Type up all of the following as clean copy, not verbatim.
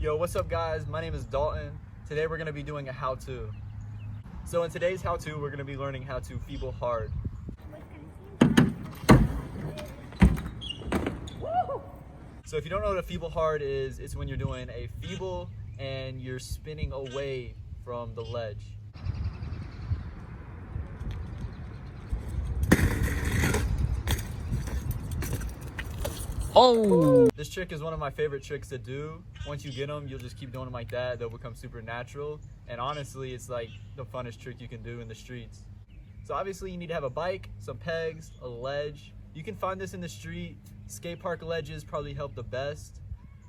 Yo, what's up guys? My name is Dalton. Today we're going to be doing a how-to. So in today's how-to, we're going to be learning how to feeble hard. So if you don't know what a feeble hard is, it's when you're doing a feeble and you're spinning away from the ledge. Oh! This trick is one of my favorite tricks to do. Once you get them, you'll just keep doing them like that. They'll become super natural. And honestly, it's like the funnest trick you can do in the streets. So obviously you need to have a bike, some pegs, a ledge. You can find this in the street. Skate park ledges probably help the best,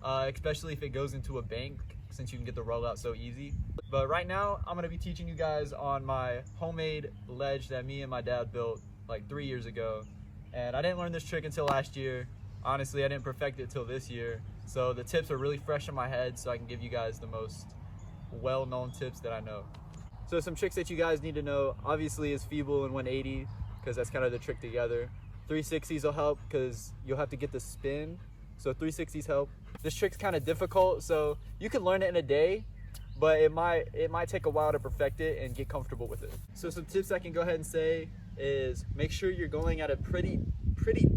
especially if it goes into a bank, since you can get the rollout so easy. But right now, I'm gonna be teaching you guys on my homemade ledge that me and my dad built like 3 years ago. And I didn't learn this trick until last year. Honestly, I didn't perfect it till this year. So the tips are really fresh in my head, so I can give you guys the most well-known tips that I know. So some tricks that you guys need to know, obviously, is feeble and 180, because that's kind of the trick together. 360s will help because you'll have to get the spin. So 360s help. This trick's kind of difficult, so you can learn it in a day, but it might take a while to perfect it and get comfortable with it. So some tips I can go ahead and say is make sure you're going at a pretty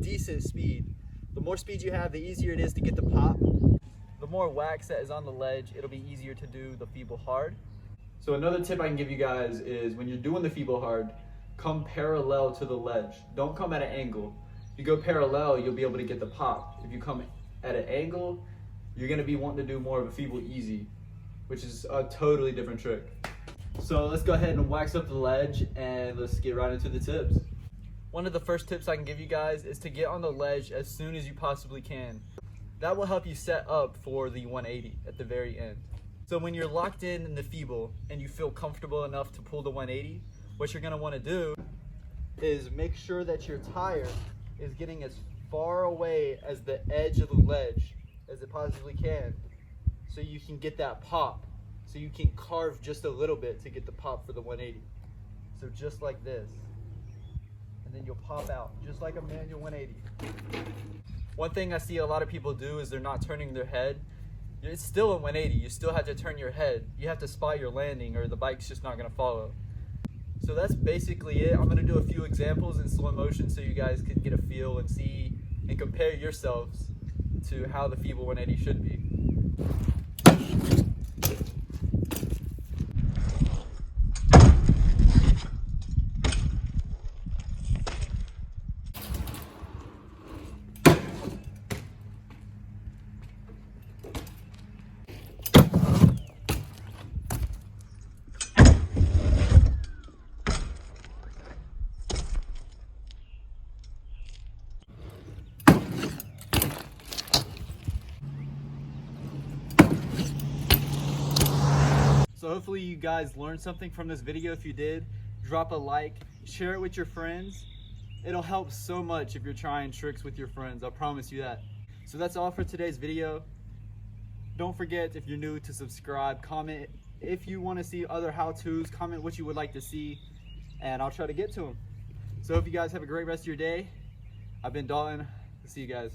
decent speed. The more speed you have, the easier it is to get the pop. The more wax that is on the ledge, it'll be easier to do the feeble hard. So another tip I can give you guys is when you're doing the feeble hard, come parallel to the ledge. Don't come at an angle. If you go parallel, you'll be able to get the pop. If you come at an angle, you're gonna be wanting to do more of a feeble easy, which is a totally different trick. So let's go ahead and wax up the ledge and let's get right into the tips. One of the first tips I can give you guys is to get on the ledge as soon as you possibly can. That will help you set up for the 180 at the very end. So when you're locked in the feeble and you feel comfortable enough to pull the 180, what you're gonna wanna do is make sure that your tire is getting as far away as the edge of the ledge as it possibly can, so you can get that pop. So you can carve just a little bit to get the pop for the 180. So just like this. And then you'll pop out, just like a manual 180. One thing I see a lot of people do is they're not turning their head. It's still a 180, you still have to turn your head. You have to spot your landing or the bike's just not gonna follow. So that's basically it. I'm gonna do a few examples in slow motion so you guys can get a feel and see and compare yourselves to how the feeble 180 should be. So hopefully you guys learned something from this video. If you did, drop a like, share it with your friends. It'll help so much if you're trying tricks with your friends, I promise you that. So that's all for today's video. Don't forget, if you're new, to subscribe, comment. If you want to see other how-tos, comment what you would like to see, and I'll try to get to them. So hope you guys have a great rest of your day. I've been Dalton. See you guys.